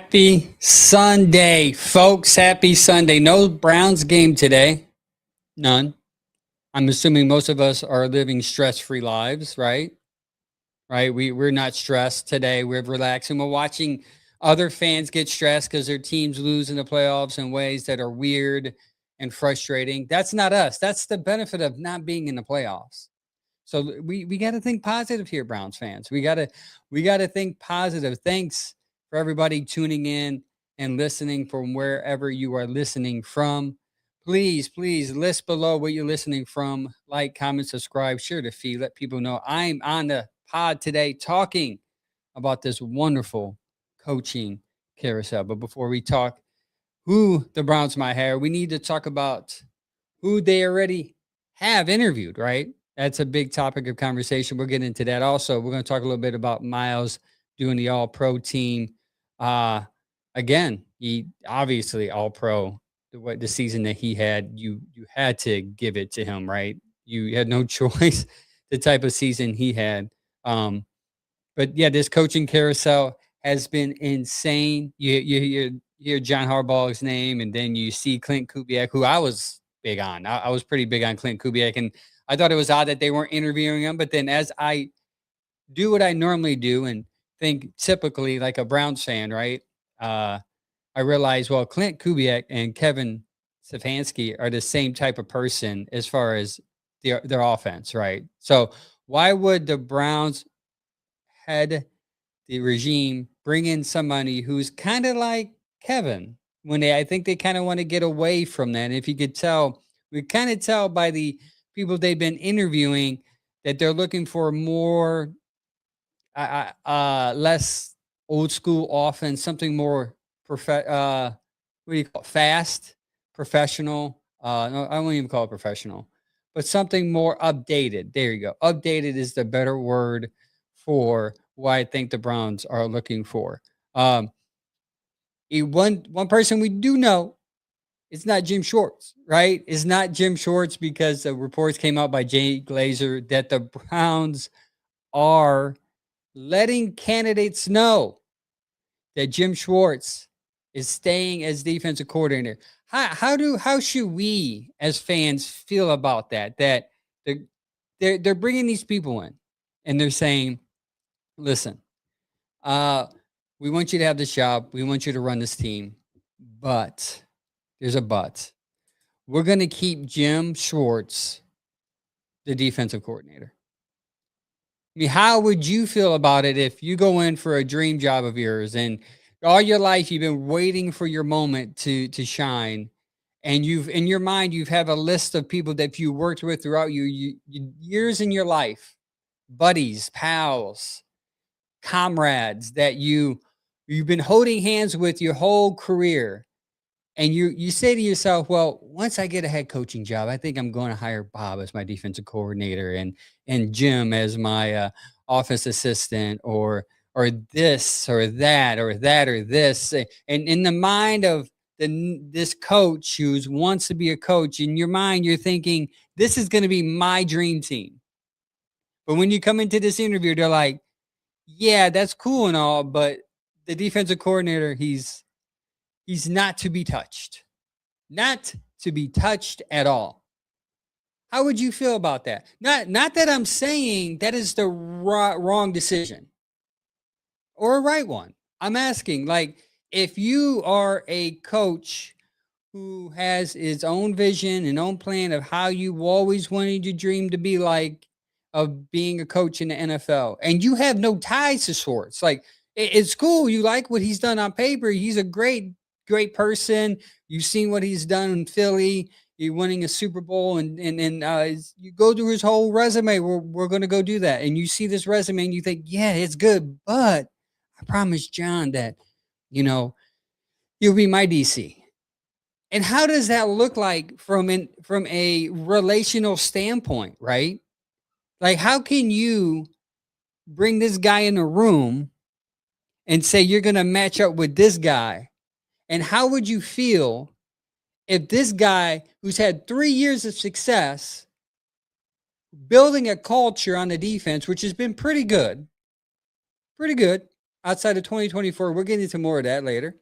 Happy Sunday, folks. Happy Sunday. No Browns game today. None. I'm assuming most of us are living stress-free lives, right? Right? We're not stressed today. We're relaxing. We're watching other fans get stressed because their teams lose in the playoffs in ways that are weird and frustrating. That's not us. That's the benefit of not being in the playoffs. So we got to think positive here, Browns fans. We got to think positive. Thanks for everybody tuning in and listening from wherever you are listening from. Please list below where you're listening from. Like, comment, subscribe, share the feed. Let people know I'm on the pod today talking about this wonderful coaching carousel. But before we talk who the Browns might hire, we need to talk about who they already have interviewed, right? That's a big topic of conversation. We'll get into that. Also, we're going to talk a little bit about Miles doing the all pro team. Uh, Again, he obviously all pro. The season that he had, you had to give it to him, right? You had no choice. The type of season he had. But yeah, this coaching carousel has been insane. You hear John Harbaugh's name, and then you see Clint Kubiak, who I was big on. I was pretty big on Clint Kubiak, and I thought it was odd that they weren't interviewing him. But then, as I do what I normally do and think typically like a Browns fan, right? I realized, well, Clint Kubiak and Kevin Stefanski are the same type of person as far as their offense, right? So why would the Browns head the regime bring in somebody who's kind of like Kevin when I think they kind of want to get away from that. And if you could tell, we kind of tell by the people they've been interviewing that they're looking for more, less old school offense, something more what do you call it? Fast, professional. No, I won't even call it professional, but something more updated. There you go. Updated is the better word for what I think the Browns are looking for. Um, one person we do know, it's not Jim Schwartz, right? It's not Jim Schwartz because the reports came out by Jay Glazer that the Browns are letting candidates know that Jim Schwartz is staying as defensive coordinator. How should we as fans feel about that? That they're bringing these people in and they're saying, listen, we want you to have this job. We want you to run this team, but there's a but. We're going to keep Jim Schwartz the defensive coordinator. I mean, how would you feel about it if you go in for a dream job of yours and all your life you've been waiting for your moment to shine, and you've in your mind you've have a list of people that you worked with throughout you years in your life, buddies, pals, comrades that you've been holding hands with your whole career, and you say to yourself, well, once I get a head coaching job, I think I'm going to hire Bob as my defensive coordinator and Jim as my office assistant, or this or that or that or this. And in the mind of this coach who wants to be a coach, in your mind you're thinking this is going to be my dream team. But when you come into this interview, they're like, yeah, that's cool and all, but the defensive coordinator, he's not to be touched. Not to be touched at all. How would you feel about that? Not that I'm saying that is the wrong decision or a right one. I'm asking, like, if you are a coach who has his own vision and own plan of how you always wanted your dream to be like, of being a coach in the NFL, and you have no ties to Schwartz, like, it's cool. You like what he's done on paper. He's a great person. You've seen what he's done in Philly. You're winning a Super Bowl, and you go through his whole resume. We're going to go do that, and you see this resume, and you think, yeah, it's good, but I promised John that, you'll be my DC. And how does that look like from a relational standpoint, right? Like, how can you bring this guy in a room and say you're going to match up with this guy? And how would you feel if this guy who's had 3 years of success building a culture on the defense, which has been pretty good, outside of 2024. We're getting into more of that later.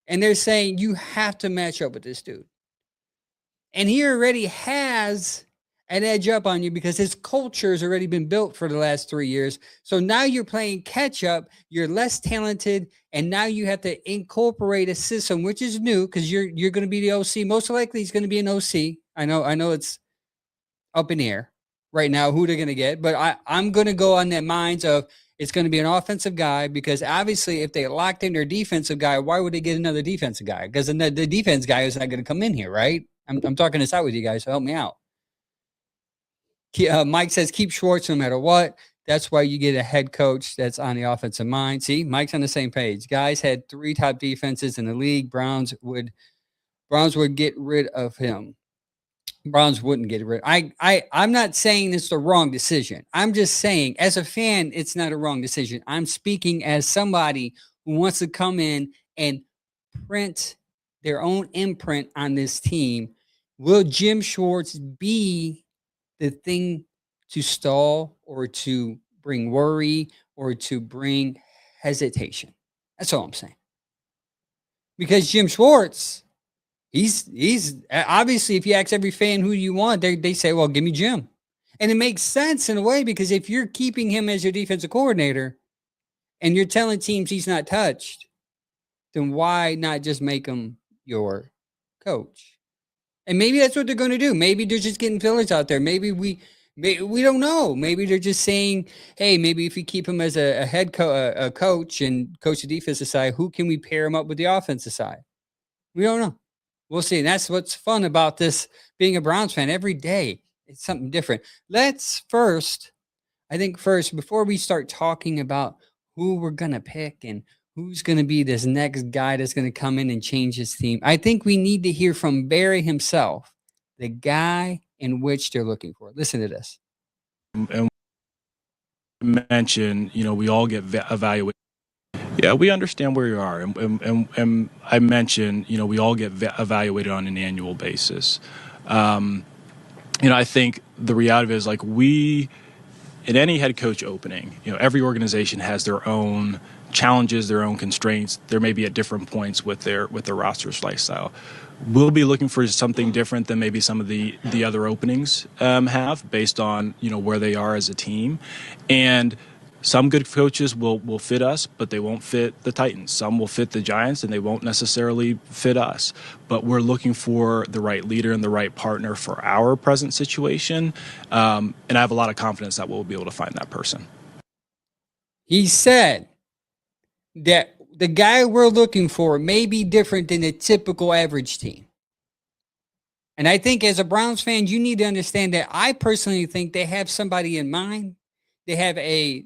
And they're saying you have to match up with this dude. And he already has an edge up on you because his culture has already been built for the last 3 years. So now you're playing catch up. You're less talented, and now you have to incorporate a system which is new because you're going to be the OC. Most likely, he's going to be an OC. I know it's up in the air right now who they're going to get, but I'm going to go on that minds of it's going to be an offensive guy because obviously if they locked in their defensive guy, why would they get another defensive guy? Because the defense guy is not going to come in here, right? I'm talking this out with you guys, so help me out. Mike says keep Schwartz no matter what. That's why you get a head coach that's on the offensive mind. See, Mike's on the same page. Guys had 3 top defenses in the league. Browns would get rid of him. Browns wouldn't get rid. I'm not saying it's the wrong decision. I'm just saying, as a fan, it's not a wrong decision. I'm speaking as somebody who wants to come in and print their own imprint on this team. Will Jim Schwartz be the thing to stall or to bring worry or to bring hesitation? That's all I'm saying. Because Jim Schwartz, he's obviously, if you ask every fan who you want, they say, well, give me Jim. And it makes sense in a way because if you're keeping him as your defensive coordinator and you're telling teams he's not touched, then why not just make him your coach? And maybe that's what they're going to do. Maybe they're just getting fillers out there. Maybe we don't know. Maybe they're just saying, hey, maybe if we keep him as a head coach and coach the defensive side, who can we pair him up with the offensive side? We don't know. We'll see. And that's what's fun about this being a Browns fan. Every day, it's something different. Let's first, before we start talking about who we're going to pick and who's going to be this next guy that's going to come in and change his team, I think we need to hear from Barry himself, the guy in which they're looking for. Listen to this. And mention, we all get evaluated. Yeah, we understand where you are. And I mentioned, we all get evaluated on an annual basis. I think the reality is in any head coach opening, every organization has their own challenges, their own constraints. There may be at different points with their roster's lifestyle. We'll be looking for something different than maybe some of the other openings have based on, where they are as a team. And some good coaches will fit us, but they won't fit the Titans. Some will fit the Giants, and they won't necessarily fit us. But we're looking for the right leader and the right partner for our present situation. And I have a lot of confidence that we'll be able to find that person. He said that the guy we're looking for may be different than a typical average team. And I think as a Browns fan, you need to understand that I personally think they have somebody in mind. They have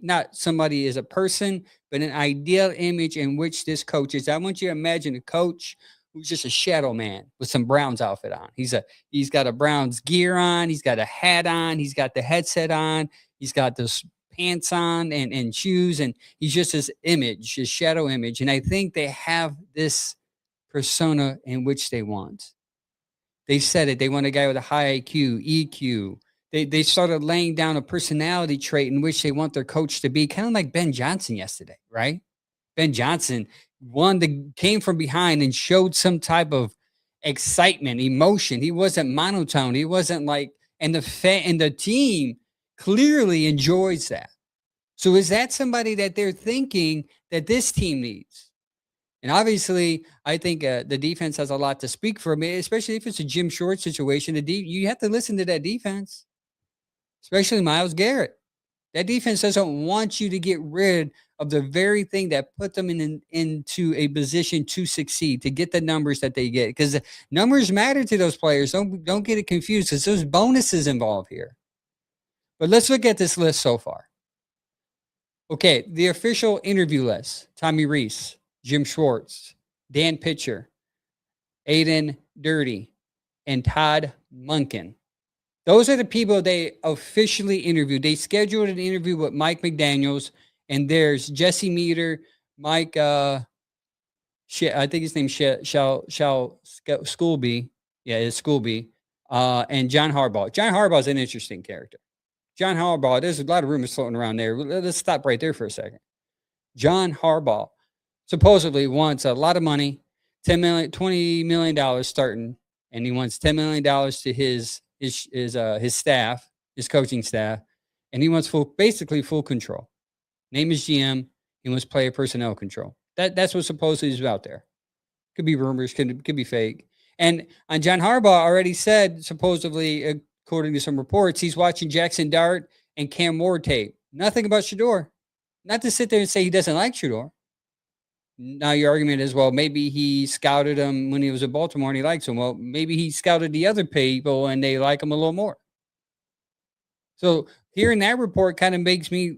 not somebody as a person, but an ideal image in which this coach is. I want you to imagine a coach who's just a shadow man with some Browns outfit on. He's got a Browns gear on. He's got a hat on. He's got the headset on. He's got this pants on and shoes. And he's just his image, his shadow image. And I think they have this persona in which they want. They said it. They want a guy with a high IQ, EQ. They started laying down a personality trait in which they want their coach to be, kind of like Ben Johnson yesterday, right? Ben Johnson, one that came from behind and showed some type of excitement, emotion. He wasn't monotone. He wasn't and the team clearly enjoys that. So is that somebody that they're thinking that this team needs? And obviously, I think the defense has a lot to speak for me, especially if it's a Jim Schwartz situation. You have to listen to that defense. Especially Myles Garrett. That defense doesn't want you to get rid of the very thing that put them into a position to succeed, to get the numbers that they get. Because the numbers matter to those players. Don't get it confused because there's bonuses involved here. But let's look at this list so far. Okay, the official interview list. Tommy Rees, Jim Schwartz, Dan Pitcher, Aden Durde, and Todd Monken. Those are the people they officially interviewed. They scheduled an interview with Mike McDaniels, and there's Jesse Meter, Mike, I think his name's Schoolby. Yeah, it's Schoolby, and John Harbaugh. John Harbaugh is an interesting character. John Harbaugh, there's a lot of rumors floating around there. Let's stop right there for a second. John Harbaugh supposedly wants a lot of money, $20 million starting, and he wants $10 million to his staff, his coaching staff, and he wants basically full control. Name is GM. He wants player personnel control. That's what supposedly is out there. Could be rumors, could be fake. And John Harbaugh already said, supposedly, according to some reports, he's watching Jackson Dart and Cam Ward tape. Nothing about Shador. Not to sit there and say he doesn't like Shador. Now your argument is, well, maybe he scouted him when he was in Baltimore and he likes him. Well, maybe he scouted the other people and they like him a little more. So hearing that report kind of makes me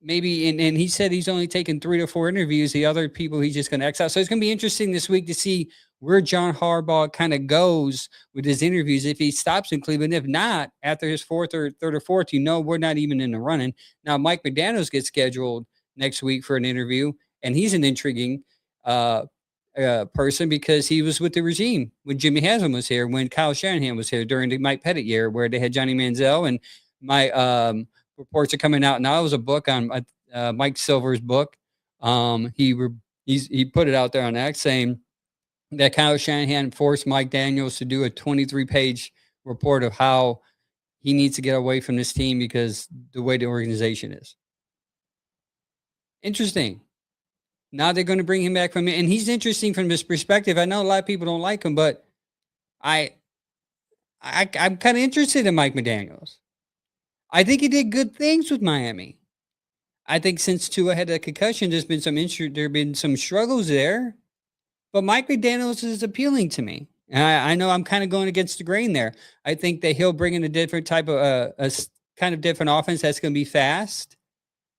maybe, and he said he's only taken 3 to 4 interviews. The other people he's just going to exile. So it's going to be interesting this week to see where John Harbaugh kind of goes with his interviews. If he stops in Cleveland, if not, after his third or fourth, we're not even in the running. Now Mike McDaniel gets scheduled next week for an interview, and he's an intriguing person because he was with the regime when Jimmy Haslam was here, when Kyle Shanahan was here during the Mike Pettit year, where they had Johnny Manziel, and my reports are coming out now. It was a book on Mike Silver's book. He put it out there on X saying that Kyle Shanahan forced Mike Daniels to do a 23-page report of how he needs to get away from this team because the way the organization is. Interesting. Now they're going to bring him back from it. And he's interesting from this perspective. I know a lot of people don't like him, but I'm kind of interested in Mike McDaniels. I think he did good things with Miami. I think since Tua had a concussion, there have been some struggles there. But Mike McDaniels is appealing to me. And I know I'm kind of going against the grain there. I think that he'll bring in a different type of a kind of different offense that's going to be fast.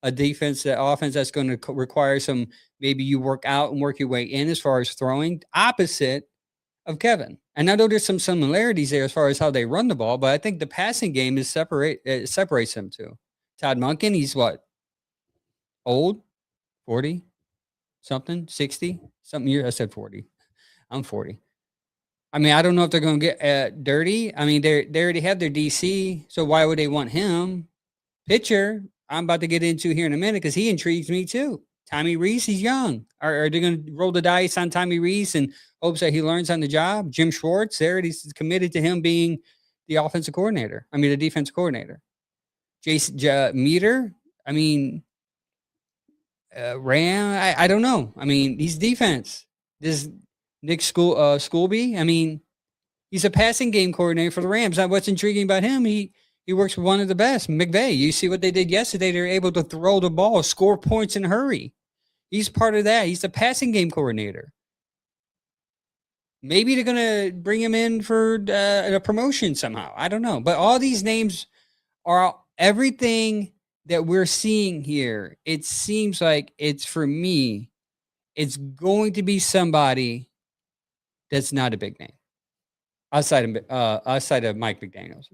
Offense that's going to require some, maybe you work out and work your way in as far as throwing, opposite of Kevin. And I know there's some similarities there as far as how they run the ball, but I think the passing game separates them too. Todd Monken, he's what? Old? 40? Something? 60? Something years. I said 40. I'm 40. I mean, I don't know if they're going to get Durde. I mean, they already have their DC, so why would they want him? Pitcher, I'm about to get into here in a minute because he intrigues me too. Tommy Rees, he's young. Are they going to roll the dice on Tommy Rees and hopes that he learns on the job? Jim Schwartz, he's committed to him being the defensive coordinator. Jason Meter, I mean, Ram, I don't know. I mean, he's defense. This Nick Schoolby, I mean, he's a passing game coordinator for the Rams. Now, what's intriguing about him, he works with one of the best, McVay. You see what they did yesterday. They're able to throw the ball, score points in a hurry. He's part of that. He's the passing game coordinator. Maybe they're going to bring him in for a promotion somehow. I don't know. But all these names are everything that we're seeing here. It seems like for me, it's going to be somebody that's not a big name outside of Mike McDaniels.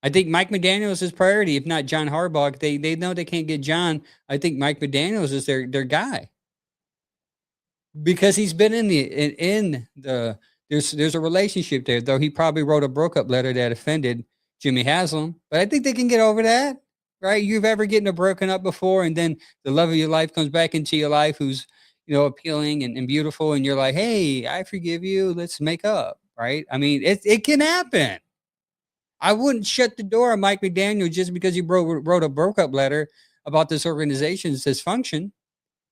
I think Mike McDaniels is priority, if not John Harbaugh. They know they can't get John. I think Mike McDaniels is their guy because he's been there's a relationship there. Though he probably wrote a broke-up letter that offended Jimmy Haslam, but I think they can get over that, right? You've ever gotten broken up before, and then the love of your life comes back into your life, who's appealing and beautiful, and you're like, hey, I forgive you. Let's make up, right? I mean, it can happen. I wouldn't shut the door on Mike McDaniel just because he wrote a broke-up letter about this organization's dysfunction,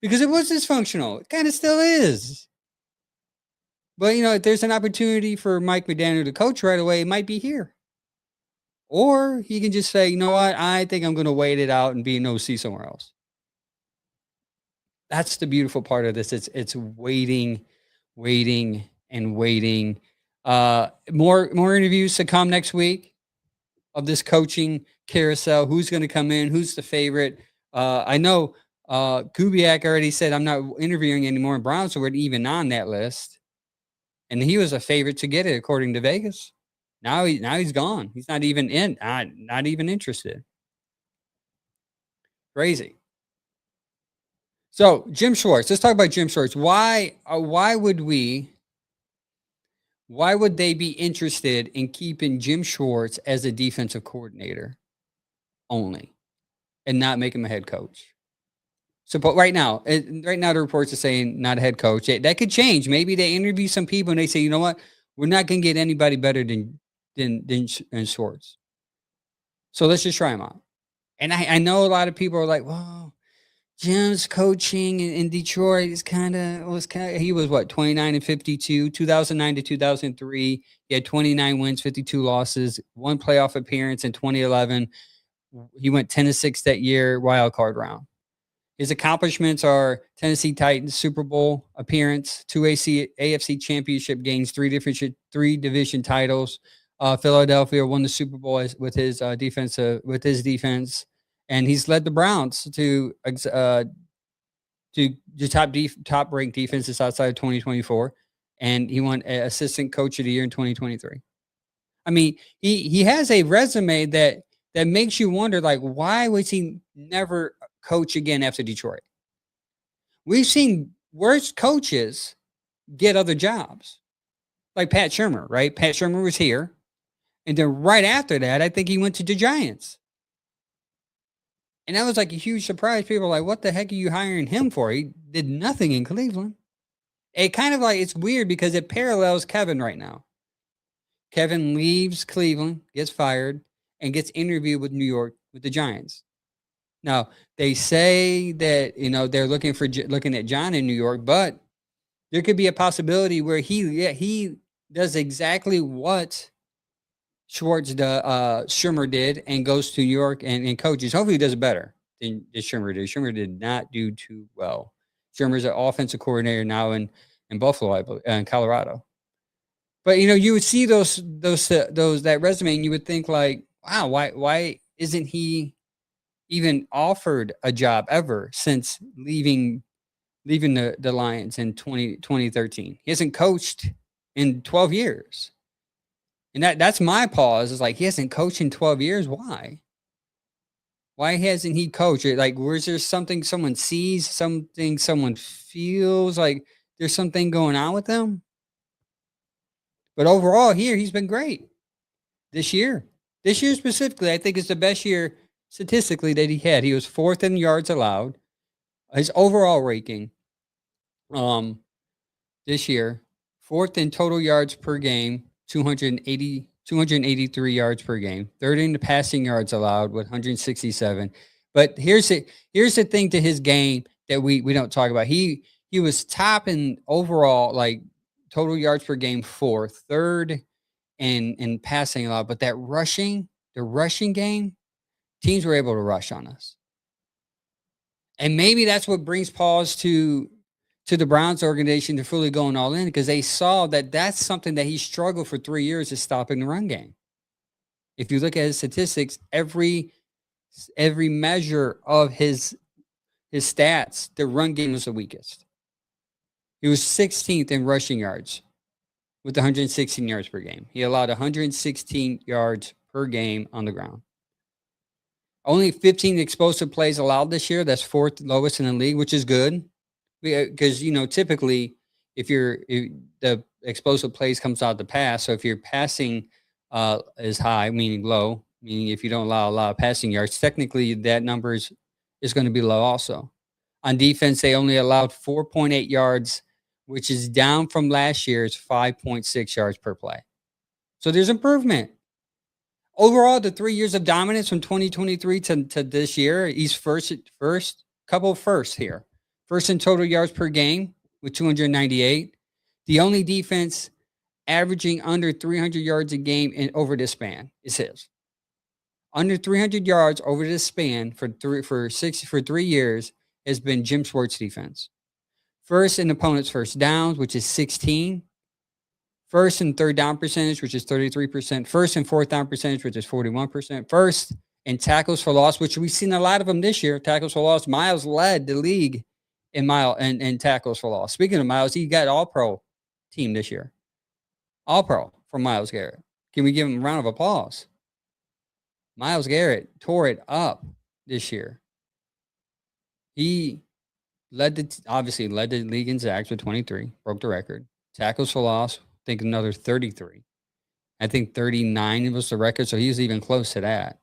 because it was dysfunctional. It kind of still is. But, if there's an opportunity for Mike McDaniel to coach right away, it might be here. Or he can just say, you know what, I think I'm going to wait it out and be an OC somewhere else. That's the beautiful part of this. It's waiting, and waiting. More interviews to come next week of this coaching carousel. Who's going to come in? Who's the favorite? I know Kubiak already said, I'm not interviewing anymore in Browns, so we're even on that list. And he was a favorite to get it, according to Vegas. Now he's gone. He's not even not even interested. Crazy. So Jim Schwartz. Let's talk about Jim Schwartz. Why would they be interested in keeping Jim Schwartz as a defensive coordinator only and not make him a head coach? So, but right now, the reports are saying not a head coach. That could change. Maybe they interview some people and they say, you know what, we're not going to get anybody better than Schwartz. So let's just try him out. And I know a lot of people are like, well, Jim's coaching in Detroit is he was what, 29-52, 2009 to 2003. He had 29 wins, 52 losses, one playoff appearance in 2011. He went 10-6 that year, wild card round. His accomplishments are Tennessee Titans Super Bowl appearance, 2 AFC championship games, 3 division titles. Philadelphia won the Super Bowl with his defense, and he's led the Browns to top ranked defenses outside of 2024, and he won assistant coach of the year in 2023. I mean, he has a resume that makes you wonder, like, why was he never coach again after Detroit? We've seen worse coaches get other jobs, like Pat Shurmur, right? Pat Shurmur was here, and then right after that, I think he went to the Giants. And that was like a huge surprise. People were like, what the heck are you hiring him for? He did nothing in Cleveland. It kind of like, it's weird because it parallels Kevin right now. Kevin leaves Cleveland, gets fired, and gets interviewed with New York with the Giants. Now, they say that, they're looking at John in New York, but there could be a possibility where he does exactly what Shurmur did and goes to New York and coaches. Hopefully he does it better than Shurmur did. Shurmur did not do too well. Shurmur's an offensive coordinator now in Buffalo, I believe, in Colorado. But you would see that resume and you would think like, wow, why isn't he even offered a job ever since leaving the Lions in 2013? He hasn't coached in 12 years. And that's my pause. Is like, he hasn't coached in 12 years. Why? Why hasn't he coached? Like, where's there something someone sees, something someone feels like there's something going on with them? But overall here, he's been great this year. This year specifically, I think is the best year statistically that he had. He was 4th in yards allowed. His overall ranking this year, 4th in total yards per game, 283 yards per game, 3rd in the passing yards allowed with 167. But here's the thing to his game that we don't talk about. He was top in overall, like, total yards per game, 4th, 3rd in passing allowed. But the rushing game, teams were able to rush on us. And maybe that's what brings pause to the Browns organization to fully going all in, because they saw that that's something that he struggled for 3 years, is stopping the run game. If you look at his statistics, every measure of his stats, the run game was the weakest. He was 16th in rushing yards with 116 yards per game. He allowed 116 yards per game on the ground. Only 15 explosive plays allowed this year. That's 4th lowest in the league, which is good. Because, typically if the explosive plays comes out the pass. So if your passing is high, meaning low, meaning if you don't allow a lot of passing yards, technically that number is going to be low also. On defense, they only allowed 4.8 yards, which is down from last year's 5.6 yards per play. So there's improvement. Overall, the 3 years of dominance from 2023 to this year, he's couple firsts here. First in total yards per game with 298. The only defense averaging under 300 yards a game over this span is his. Under 300 yards over this span for 3 years has been Jim Schwartz defense. First in opponents' first downs, which is 16. First in third down percentage, which is 33%. First in fourth down percentage, which is 41%. First in tackles for loss, which we've seen a lot of them this year. Tackles for loss. Miles led the league in tackles for loss. Speaking of Miles, he got all-pro team this year. All-pro for Myles Garrett. Can we give him a round of applause? Myles Garrett tore it up this year. He obviously led the league in sacks with 23, broke the record. Tackles for loss, I think another 33. I think 39 was the record, so he was even close to that.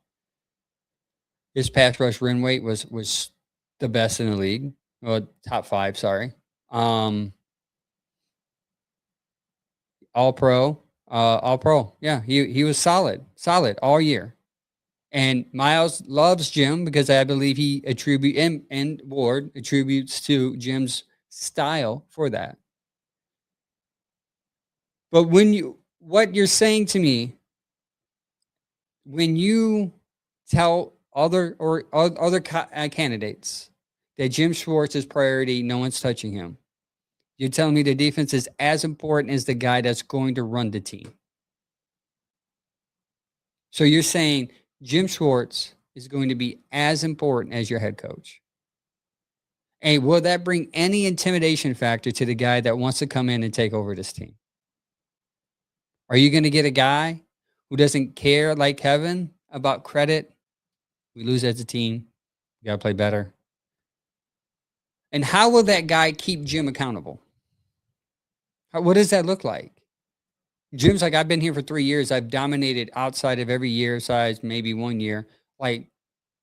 His pass rush win rate was the best in the league. Well, top 5, sorry. Um, all pro. Yeah, he was solid all year. And Miles loves Jim because I believe he and Ward attributes to Jim's style for that. But what you're saying to me, when you tell other candidates that Jim Schwartz is priority, no one's touching him. You're telling me the defense is as important as the guy that's going to run the team. So you're saying Jim Schwartz is going to be as important as your head coach. And will that bring any intimidation factor to the guy that wants to come in and take over this team? Are you going to get a guy who doesn't care like Kevin about credit? We lose as a team. We got to play better. And how will that guy keep Jim accountable? What does that look like? Jim's like, I've been here for 3 years. I've dominated outside of every year size, maybe 1 year. Like,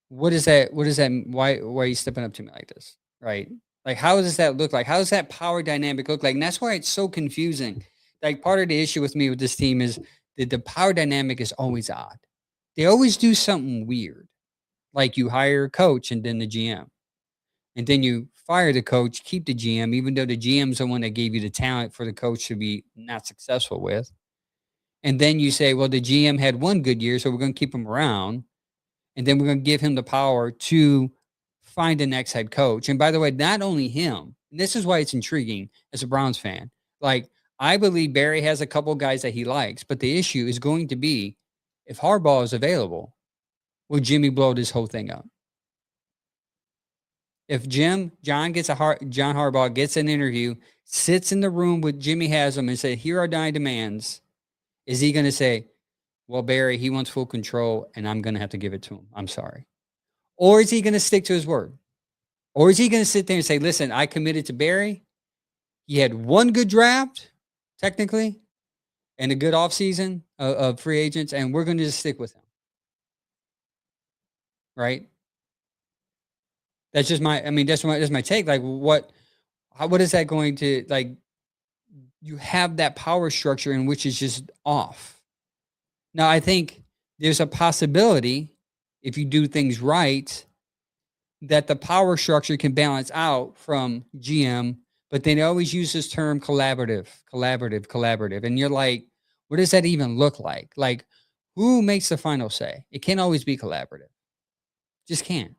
what is that? Why are you stepping up to me like this? Right? Like, how does that look like? How does that power dynamic look like? And that's why it's so confusing. Like, part of the issue with me with this team is that the power dynamic is always odd. They always do something weird. Like you hire a coach and then the GM. And then you fire the coach, keep the GM, even though the GM's the one that gave you the talent for the coach to be not successful with. And then you say, well, the GM had 1 good year, so we're going to keep him around. And then we're going to give him the power to find the next head coach. And by the way, not only him, and this is why it's intriguing as a Browns fan. Like, I believe Barry has a couple guys that he likes, but the issue is going to be if Harbaugh is available, will Jimmy blow this whole thing up? If John Harbaugh gets an interview, sits in the room with Jimmy Haslam and say, here are my demands, is he going to say, well, Barry, he wants full control and I'm going to have to give it to him. I'm sorry. Or is he going to stick to his word? Or is he going to sit there and say, listen, I committed to Barry. He had 1 good draft, technically, and a good offseason of free agents, and we're going to just stick with him. Right? That's just that's my take. Like, what is that going to, like, you have that power structure in which is just off. Now, I think there's a possibility, if you do things right, that the power structure can balance out from GM, but they always use this term collaborative. And you're like, what does that even look like? Like, who makes the final say? It can't always be collaborative. Just can't.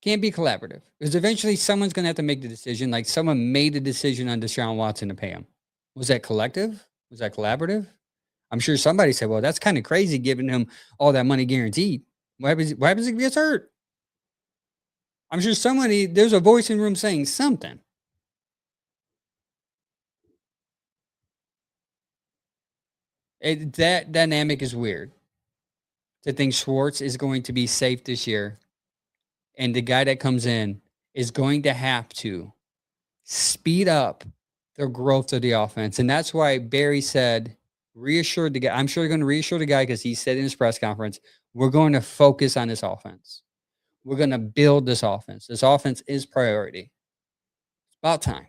Can't be collaborative. Because eventually someone's going to have to make the decision. Like, someone made the decision on Deshaun Watson to pay him. Was that collective? Was that collaborative? I'm sure somebody said, well, that's kind of crazy giving him all that money guaranteed. What happens if he gets hurt? I'm sure there's a voice in the room saying something. That dynamic is weird. To think Schwartz is going to be safe this year, and the guy that comes in is going to have to speed up the growth of the offense. And that's why Barry said, reassured the guy. I'm sure they're going to reassure the guy because he said in his press conference, we're going to focus on this offense. We're going to build this offense. This offense is priority. It's about time.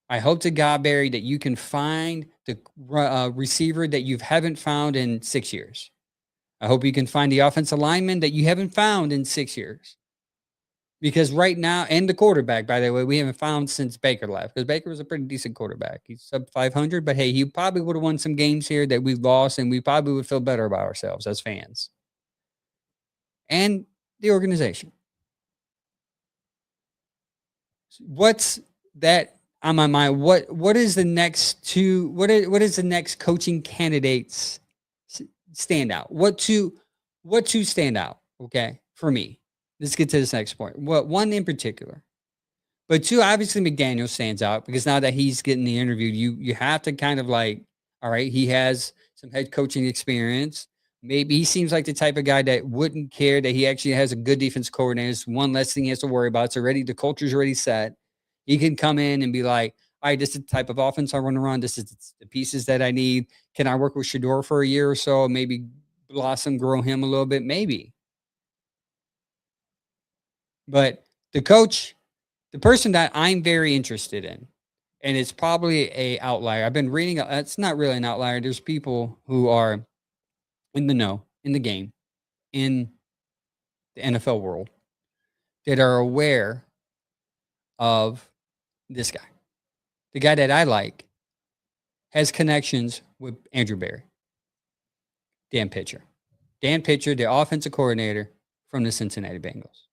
I hope to God, Barry, that you can find the receiver that you haven't found in 6 years. I hope you can find the offensive lineman that you haven't found in 6 years. Because right now, and the quarterback, by the way, we haven't found since Baker left. Because Baker was a pretty decent quarterback. He's sub 500, but hey, he probably would have won some games here that we've lost, and we probably would feel better about ourselves as fans. And the organization. What's that on my mind? What is the next coaching candidates stand out? What to stand out, okay, for me? Let's get to this next point. One in particular. But 2, obviously McDaniel stands out because now that he's getting the interview, you have to kind of like, all right, he has some head coaching experience. Maybe he seems like the type of guy that wouldn't care that he actually has a good defense coordinator. It's one less thing he has to worry about. The culture's already set. He can come in and be like, all right, this is the type of offense I want to run. This is the pieces that I need. Can I work with Shador for a year or so? Maybe grow him a little bit? Maybe. But The coach, the person that I'm very interested in, and it's probably a outlier. I've been reading. It's not really an outlier. There's people who are in the know, in the game, in the NFL world that are aware of this guy. The guy that I like has connections with Andrew Berry, Dan Pitcher. Dan Pitcher, the offensive coordinator from the Cincinnati Bengals.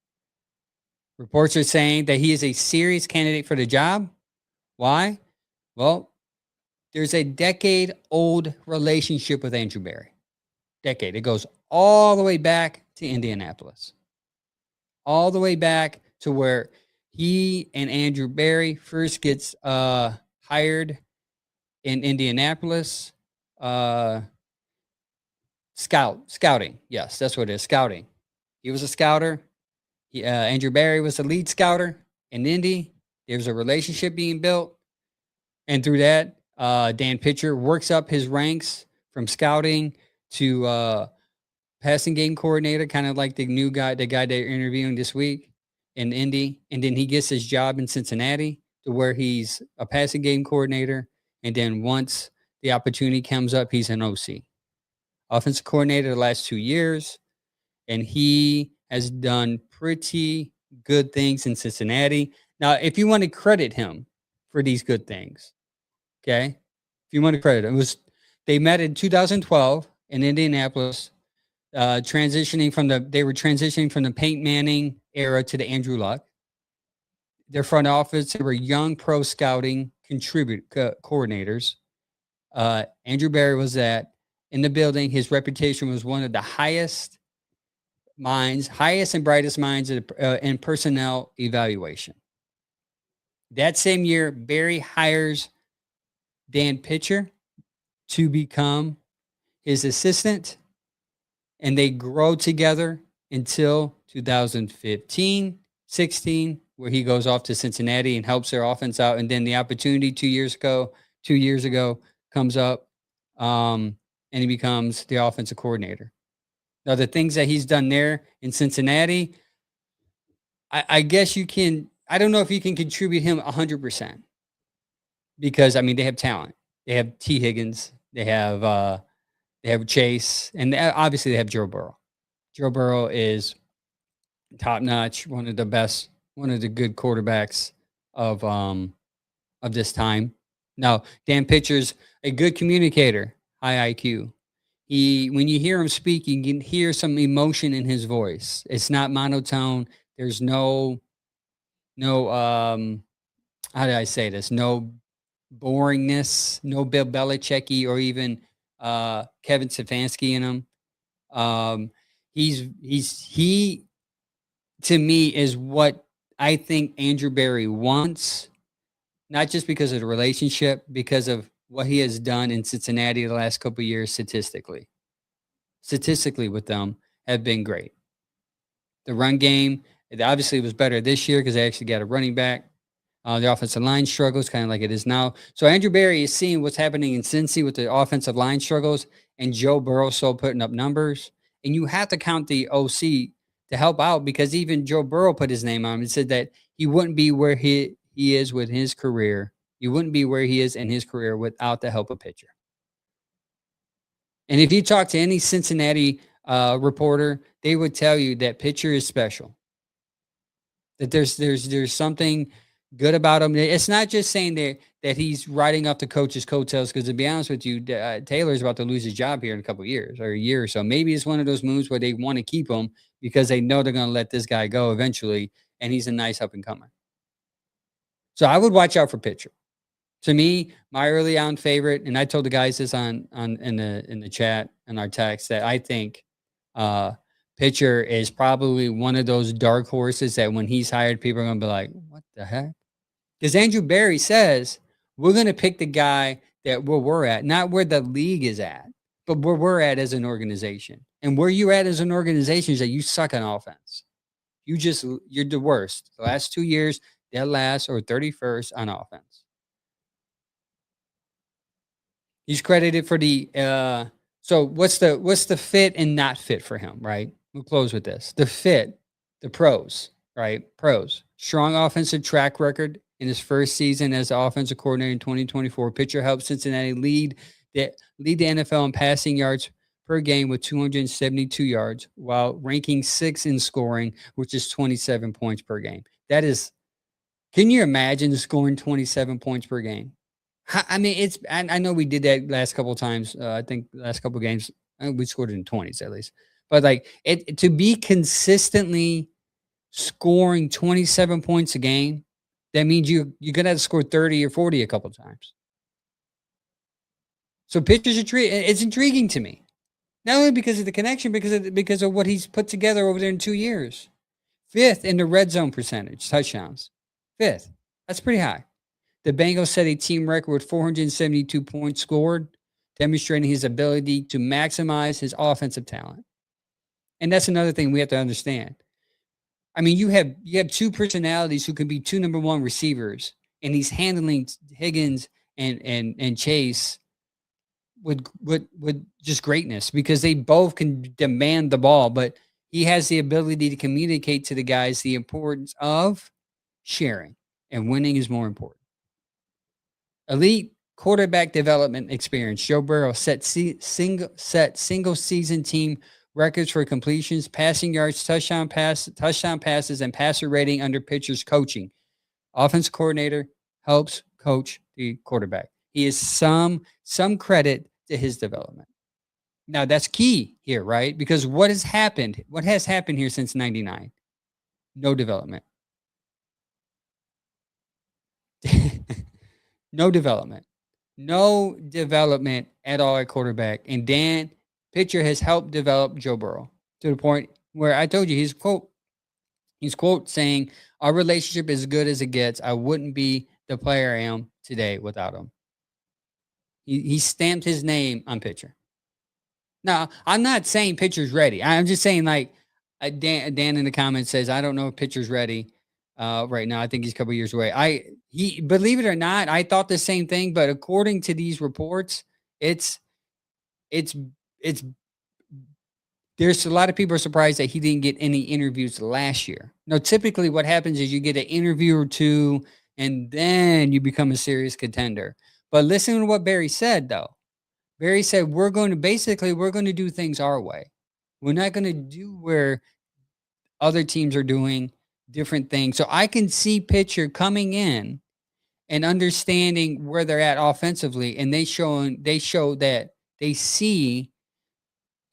Reports are saying that he is a serious candidate for the job. Why? Well, there's a decade-old relationship with Andrew Berry. Decade. It goes all the way back to Indianapolis. All the way back to where he and Andrew Berry first gets hired in Indianapolis. Scouting. Yes, that's what it is. Scouting. He was a scouter. Andrew Berry was the lead scouter in Indy. There was a relationship being built. And through that, Dan Pitcher works up his ranks from scouting to passing game coordinator, kind of like the guy they're interviewing this week in Indy. And then he gets his job in Cincinnati to where he's a passing game coordinator. And then once the opportunity comes up, he's an OC. Offensive coordinator the last 2 years. And he has done pretty good things in Cincinnati. Now, if you want to credit him for these good things, okay? If you want to credit him, they met in 2012 in Indianapolis, transitioning from the Peyton Manning era to the Andrew Luck. Their front office, they were young pro scouting coordinators. Andrew Berry was in the building. His reputation was one of the highest and brightest minds in personnel evaluation. That same year, Berry hires Dan Pitcher to become his assistant, and they grow together until 2015, 16, where he goes off to Cincinnati and helps their offense out. And then the opportunity 2 years ago comes up, and he becomes the offensive coordinator. Now, the things that he's done there in Cincinnati, I guess you can, I don't know if you can contribute him 100%. Because, I mean, they have talent. They have T. Higgins. They have Chase. And obviously they have Joe Burrow. Joe Burrow is top-notch, one of the good quarterbacks of this time. Now, Dan Pitcher's a good communicator, high IQ. When you hear him speak, you can hear some emotion in his voice. It's not monotone. There's no how did I say this? No boringness, no Bill Belichick-y or even Kevin Stefanski in him. He to me is what I think Andrew Berry wants, not just because of the relationship, because of what he has done in Cincinnati the last couple of years statistically. Statistically with them have been great. The run game, it obviously was better this year because they actually got a running back. The offensive line struggles, kind of like it is now. So Andrew Berry is seeing what's happening in Cincy with the offensive line struggles, and Joe Burrow still putting up numbers. And you have to count the OC to help out because even Joe Burrow put his name on him and said that he wouldn't be where he is with his career. He wouldn't be where he is in his career without the help of Pitcher. And if you talk to any Cincinnati reporter, they would tell you that Pitcher is special. That there's something good about him. It's not just saying that he's riding off the coach's coattails, because to be honest with you, Taylor's about to lose his job here in a couple of years or a year or so. Maybe it's one of those moves where they want to keep him because they know they're going to let this guy go eventually, and he's a nice up-and-comer. So I would watch out for Pitcher. To me, my early on favorite, and I told the guys this in the chat and our text, that I think Pitcher is probably one of those dark horses that when he's hired, people are going to be like, what the heck? Because Andrew Berry says, we're going to pick the guy that where we're at, not where the league is at, but where we're at as an organization. And where you're at as an organization is that you suck on offense. You're the worst. The last 2 years, dead last or 31st on offense. He's credited for the so what's the fit and not fit for him, right? We'll close with this. The fit, the pros. right? Pros, strong offensive track record in his first season as the offensive coordinator in 2024. Pitcher helped Cincinnati lead the NFL in passing yards per game with 272 yards, while ranking 6th in scoring, which is 27 points per game. That is, can you imagine scoring 27 points per game? I mean, I know we did that last couple of times. I think last couple of games, we scored in 20s at least. But like to be consistently scoring 27 points a game, that means you're gonna have to score 30 or 40 a couple of times. So pitchers it's intriguing to me. Not only because of the connection, because of what he's put together over there in 2 years. 5th in the red zone percentage, touchdowns. 5th. That's pretty high. The Bengals set a team record with 472 points scored, demonstrating his ability to maximize his offensive talent. And that's another thing we have to understand. I mean, you have 2 personalities who can be 2 number 1 receivers, and he's handling Higgins and Chase with just greatness because they both can demand the ball, but he has the ability to communicate to the guys the importance of sharing, and winning is more important. Elite quarterback development experience. Joe Burrow set single season team records for completions, passing yards, touchdown passes, and passer rating under pitcher's coaching. Offense coordinator helps coach the quarterback. He is some credit to his development. Now that's key here, right? Because what has happened? What has happened here since '99? No development. No development. No development at all at quarterback. And Dan Pitcher has helped develop Joe Burrow to the point where I told you he's quote saying, "Our relationship is as good as it gets. I wouldn't be the player I am today without him." He stamped his name on Pitcher. Now, I'm not saying Pitcher's ready. I'm just saying, like, Dan in the comments says, I don't know if Pitcher's ready right now. I think he's a couple years away. He believe it or not, I thought the same thing, but according to these reports, it's there's a lot of people are surprised that he didn't get any interviews last year. Now, typically what happens is you get an interview or two, and then you become a serious contender. But listen to what Barry said, though. Barry said, we're going to do things our way. We're not going to do where other teams are doing different things. So I can see Pitcher coming in and understanding where they're at offensively, and they show that they see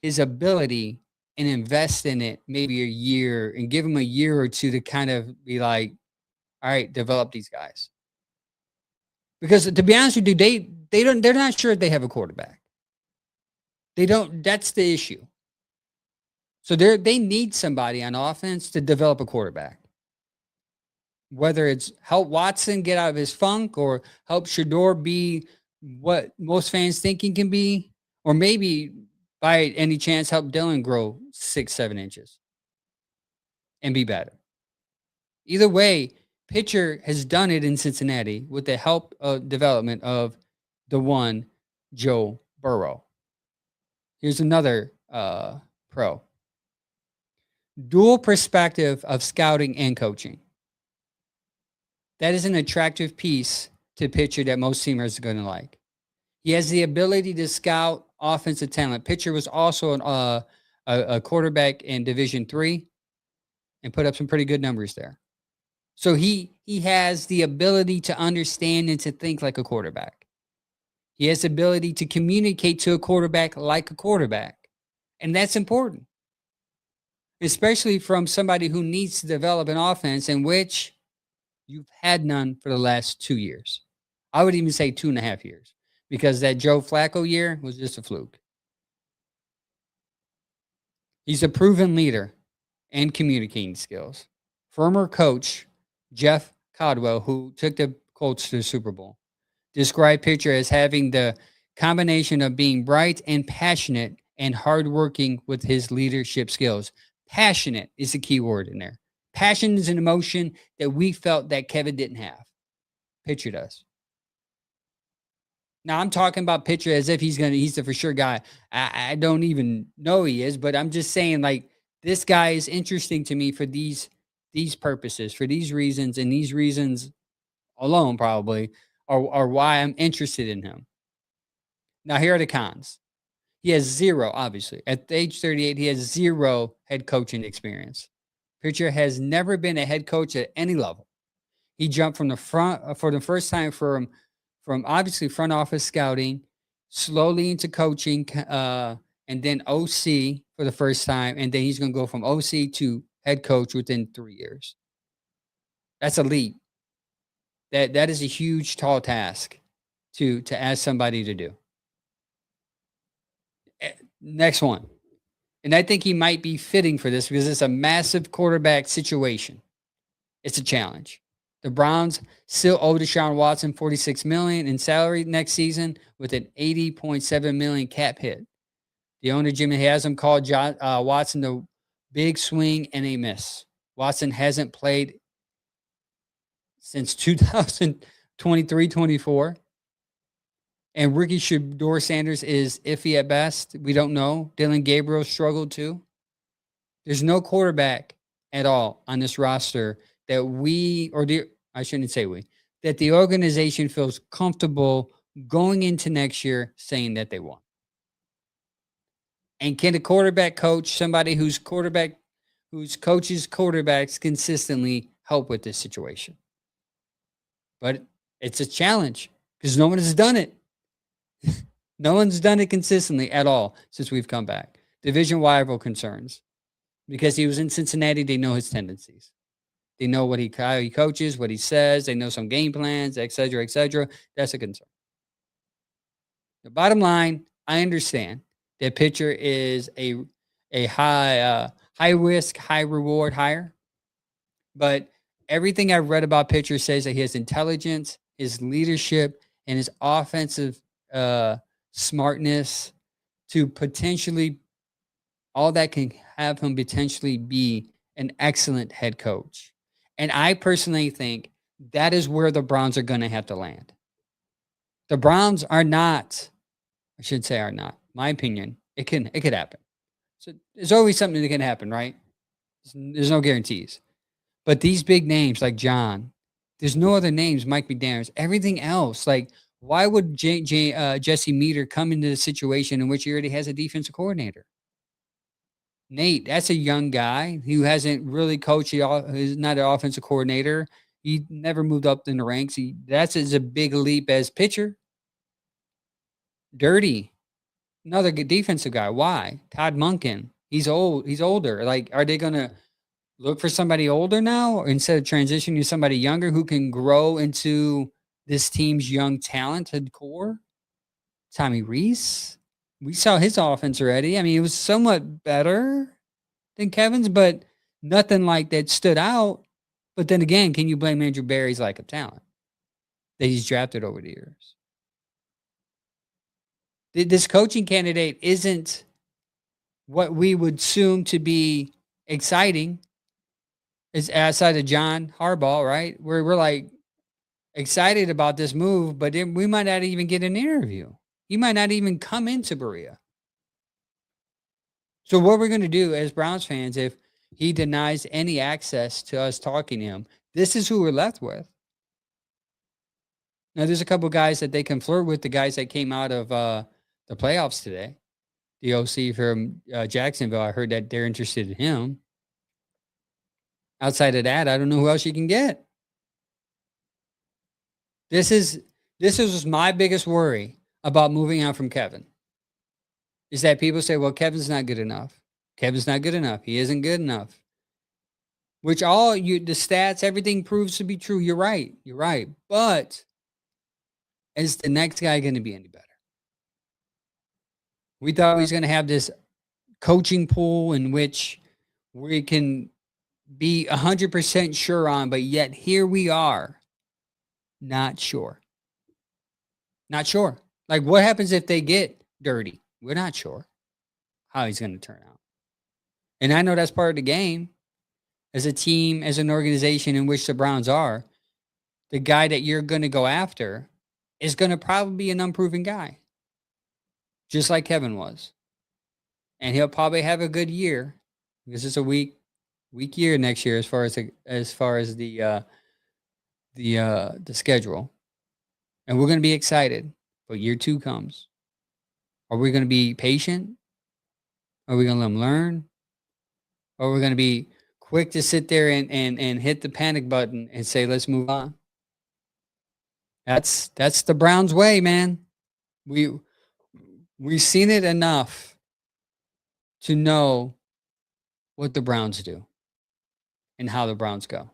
his ability and invest in it maybe a year and give him a year or two to kind of be like, all right, develop these guys. Because to be honest with you, they're not sure if they have a quarterback. They don't. That's the issue. So they need somebody on offense to develop a quarterback. Whether it's help Watson get out of his funk or help Shador be what most fans think he can be, or maybe by any chance help Dylan grow 6-7 inches and be better. Either way, Pitcher has done it in Cincinnati with the help of development of the one Joe Burrow. Here's another pro. Dual perspective of scouting and coaching. That is an attractive piece to Pitcher that most teamers are going to like. He has the ability to scout offensive talent. Pitcher was also a quarterback in Division III and put up some pretty good numbers there. So he has the ability to understand and to think like a quarterback. He has the ability to communicate to a quarterback like a quarterback. And that's important, especially from somebody who needs to develop an offense in which you've had none for the last 2 years. I would even say 2.5 years, because that Joe Flacco year was just a fluke. He's a proven leader and communicating skills. Former coach Jeff Caldwell, who took the Colts to the Super Bowl, described Pitcher as having the combination of being bright and passionate and hardworking with his leadership skills. Passionate is the key word in there. Passion is an emotion that we felt that Kevin didn't have. Pitcher does. Now, I'm talking about Pitcher as if he's the for sure guy. I don't even know he is, but I'm just saying, like, this guy is interesting to me for these these purposes, for these reasons, and these reasons alone probably are why I'm interested in him. Now, here are the cons. He has zero, obviously. At age 38, he has zero head coaching experience. Pitcher has never been a head coach at any level. He jumped from the front for the first time from obviously front office scouting, slowly into coaching, and then OC for the first time, and then he's going to go from OC to head coach within 3 years. That's a leap. That is a huge, tall task to ask somebody to do. Next one. And I think he might be fitting for this because it's a massive quarterback situation. It's a challenge. The Browns still owe Deshaun Watson $46 million in salary next season with an $80.7 million cap hit. The owner, Jimmy Haslam, called Watson the big swing and a miss. Watson hasn't played since 2023-24. And rookie Shedeur Sanders is iffy at best. We don't know. Dylan Gabriel struggled too. There's no quarterback at all on this roster that that the organization feels comfortable going into next year saying that they won. And can a quarterback coach, somebody who's coaches quarterbacks consistently, help with this situation? But it's a challenge because no one has done it. No one's done it consistently at all since we've come back. Division rival concerns. Because he was in Cincinnati, they know his tendencies. They know how he coaches, what he says. They know some game plans, et cetera, et cetera. That's a concern. The bottom line, I understand that pitcher is a high risk, high reward hire. But everything I've read about pitcher says that he has intelligence, his leadership, and his offensive smartness to potentially, all that can have him potentially be an excellent head coach. And I personally think that is where the Browns are going to have to land. The Browns are not, my opinion, it could happen. So there's always something that can happen, right? There's no guarantees. But these big names like John, there's no other names, Mike McDaniel, everything else, like, why would Jesse Meter come into the situation in which he already has a defensive coordinator? Nate, that's a young guy who hasn't really coached. He's not an offensive coordinator. He never moved up in the ranks. That's a big leap as pitcher. Durde, another good defensive guy. Why? Todd Monken. He's old. He's older. Like, are they going to look for somebody older now, or instead of transitioning to somebody younger who can grow into this team's young talented core? Tommy Rees. We saw his offense already. I mean, it was somewhat better than Kevin's, but nothing like that stood out. But then again, can you blame Andrew Berry's lack of talent that he's drafted over the years? This coaching candidate isn't what we would assume to be exciting. It's outside of John Harbaugh, right? We're like excited about this move, but then we might not even get an interview. He might not even come into Berea. So what we're going to do as Browns fans, if he denies any access to us talking to him, this is who we're left with. Now, there's a couple guys that they can flirt with, the guys that came out of the playoffs today. The OC from Jacksonville, I heard that they're interested in him. Outside of that, I don't know who else you can get. This is my biggest worry about moving on from Kevin. Is that people say, well, Kevin's not good enough. Kevin's not good enough. He isn't good enough. Which the stats, everything proves to be true. You're right. You're right. But is the next guy going to be any better? We thought he was going to have this coaching pool in which we can be 100% sure on, but yet here we are, not sure. Not sure. Like, what happens if they get Durde? We're not sure how he's going to turn out. And I know that's part of the game. As a team, as an organization in which the Browns are, the guy that you're going to go after is going to probably be an unproven guy, just like Kevin was. And he'll probably have a good year because it's a weak weak year next year as far as the schedule, and we're going to be excited. But year 2 comes. Are we going to be patient? Are we going to let them learn? Or are we going to be quick to sit there and hit the panic button and say, let's move on? That's the Browns way, man. We've seen it enough to know what the Browns do and how the Browns go.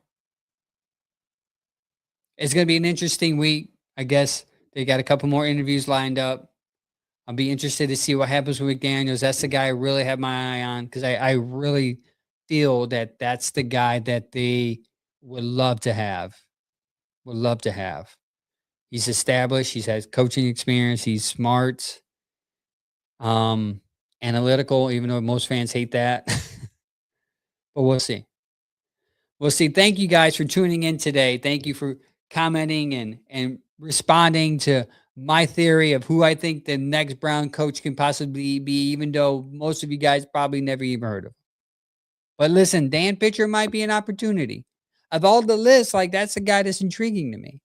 It's going to be an interesting week. I guess they got a couple more interviews lined up. I'll be interested to see what happens with McDaniels. That's the guy I really have my eye on because I really feel that that's the guy that they would love to have. Would love to have. He's established. He's had coaching experience. He's smart, analytical, even though most fans hate that. But we'll see. We'll see. Thank you guys for tuning in today. Thank you for commenting and responding to my theory of who I think the next Brown coach can possibly be, even though most of you guys probably never even heard of him. But listen, Dan Pitcher might be an opportunity. Of all the lists, like that's the guy that's intriguing to me.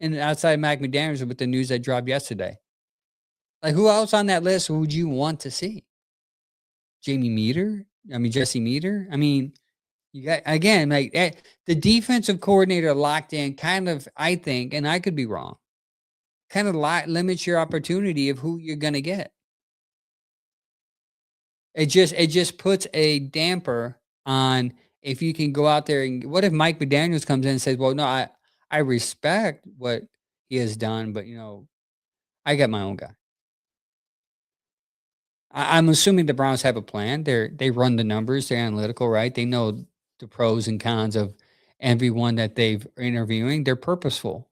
And outside of Mac McDaniels with the news that dropped yesterday. Like who else on that list would you want to see? Jesse Meter? I mean, you got again, like the defensive coordinator locked in kind of, I think, and I could be wrong, kind of limits your opportunity of who you're gonna get. It just puts a damper on if you can go out there and what if Mike McDaniels comes in and says, well, no, I respect what he has done, but I got my own guy. I'm assuming the Browns have a plan. They run the numbers, they're analytical, right? They know the pros and cons of everyone that they've interviewing. They're purposeful.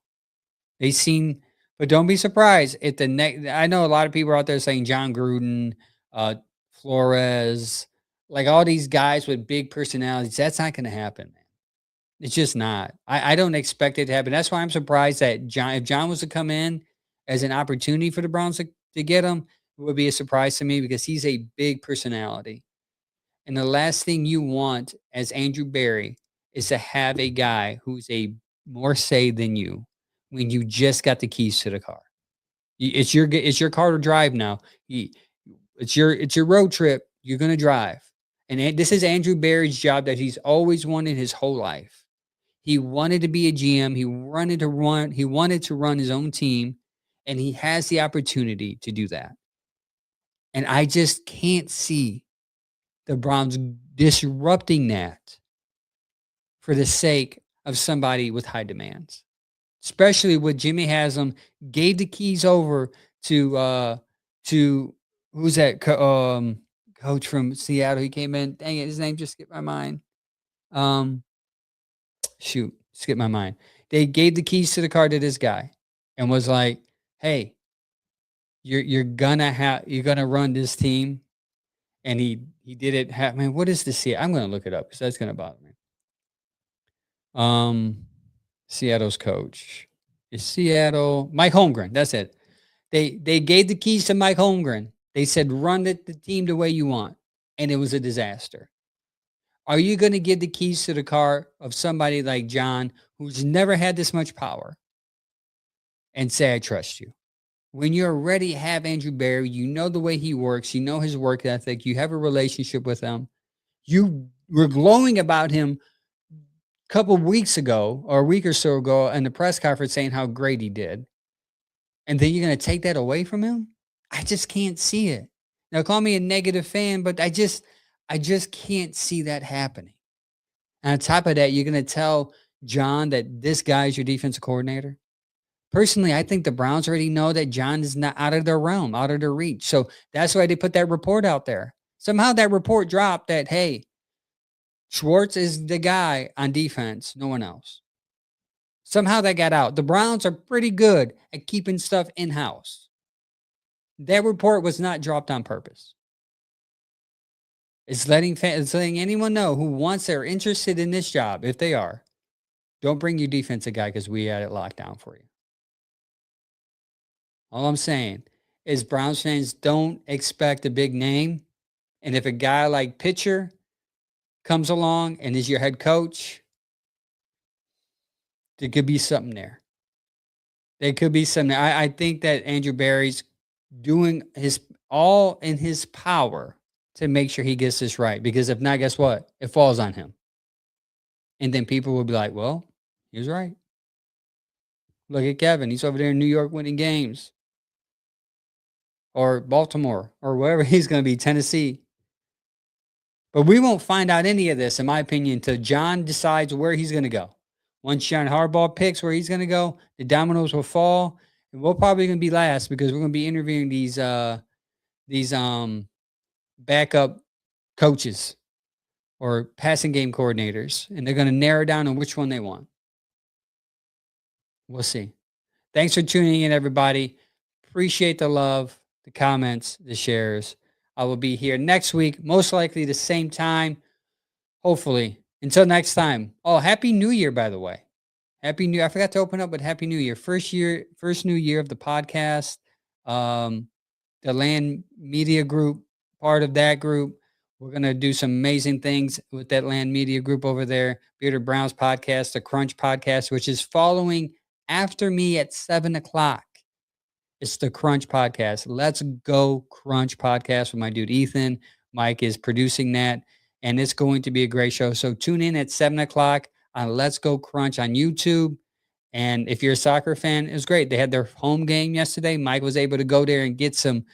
They seen, but don't be surprised if the next. I know a lot of people out there saying John Gruden, uh, Flores, like all these guys with big personalities. That's not going to happen, man. It's just not. I don't expect it to happen. That's why I'm surprised that if John was to come in as an opportunity for the Browns to get him, it would be a surprise to me because he's a big personality. And the last thing you want as Andrew Berry is to have a guy who's a more say than you when you just got the keys to the car. It's your car to drive now. It's your road trip. You're gonna drive, and this is Andrew Berry's job that he's always wanted his whole life. He wanted to be a GM. He wanted to run. He wanted to run his own team, and he has the opportunity to do that. And I just can't see the Browns disrupting that for the sake of somebody with high demands, especially with Jimmy Haslam gave the keys over to who's that coach from Seattle? He came in. Dang it, his name just skipped my mind. Skipped my mind. They gave the keys to the car to this guy and was like, "Hey, you're gonna run this team." And he did it. Man, what is the Seattle? I'm gonna look it up because that's gonna bother me. Seattle's coach is Seattle Mike Holmgren. That's it. They gave the keys to Mike Holmgren. They said run the team the way you want, and it was a disaster. Are you going to give the keys to the car of somebody like John, who's never had this much power, and say I trust you? When you already have Andrew Berry, you know the way he works, you know his work ethic, you have a relationship with him. You were glowing about him a couple of weeks ago or a week or so ago in the press conference saying how great he did. And then you're going to take that away from him? I just can't see it. Now call me a negative fan, but I just can't see that happening. And on top of that, you're going to tell John that this guy's your defensive coordinator? Personally, I think the Browns already know that John is not out of their realm, out of their reach. So that's why they put that report out there. Somehow that report dropped that, hey, Schwartz is the guy on defense, no one else. Somehow that got out. The Browns are pretty good at keeping stuff in-house. That report was not dropped on purpose. It's letting anyone know who wants, they're interested in this job, if they are, don't bring your defensive guy because we had it locked down for you. All I'm saying is Browns fans don't expect a big name. And if a guy like Pitcher comes along and is your head coach, there could be something there. There could be something. I think that Andrew Berry's doing his all in his power to make sure he gets this right. Because if not, guess what? It falls on him. And then people will be like, well, he was right. Look at Kevin. He's over there in New York winning games. Or Baltimore. Or wherever he's going to be, Tennessee. But we won't find out any of this, in my opinion, until John decides where he's going to go. Once John Harbaugh picks where he's going to go, the dominoes will fall. And we're probably going to be last because we're going to be interviewing these backup coaches or passing game coordinators, and they're going to narrow down on which one they want. We'll see. Thanks for tuning in, everybody. Appreciate the love, the comments, the shares. I will be here next week, most likely the same time, hopefully. Until next time. Oh, Happy New Year, by the way. Happy New Year. I forgot to open up with Happy New Year. First new year of the podcast. The Land Media Group, part of that group. We're going to do some amazing things with that Land Media Group over there. Bearded Browns podcast, the Crunch podcast, which is following after me at 7 o'clock. It's the Crunch podcast. Let's Go Crunch podcast with my dude Ethan. Mike is producing that, and it's going to be a great show. So tune in at 7 o'clock on Let's Go Crunch on YouTube. And if you're a soccer fan, it was great. They had their home game yesterday. Mike was able to go there and get some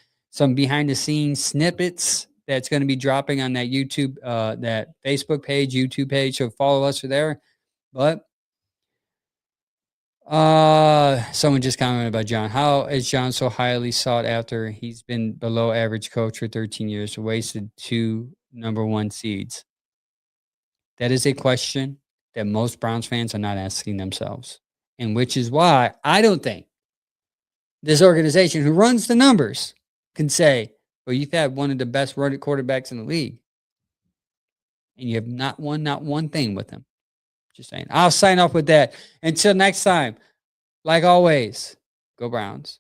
behind-the-scenes snippets that's going to be dropping on that YouTube, that Facebook page, YouTube page. So follow us for there. But someone just commented about John. How is John so highly sought after? He's been below average coach for 13 years, wasted 2 number 1 seeds. That is a question that most Browns fans are not asking themselves. And which is why I don't think this organization who runs the numbers can say, well, you've had one of the best running quarterbacks in the league. And you have not won one thing with him. Just saying. I'll sign off with that. Until next time, like always, go Browns.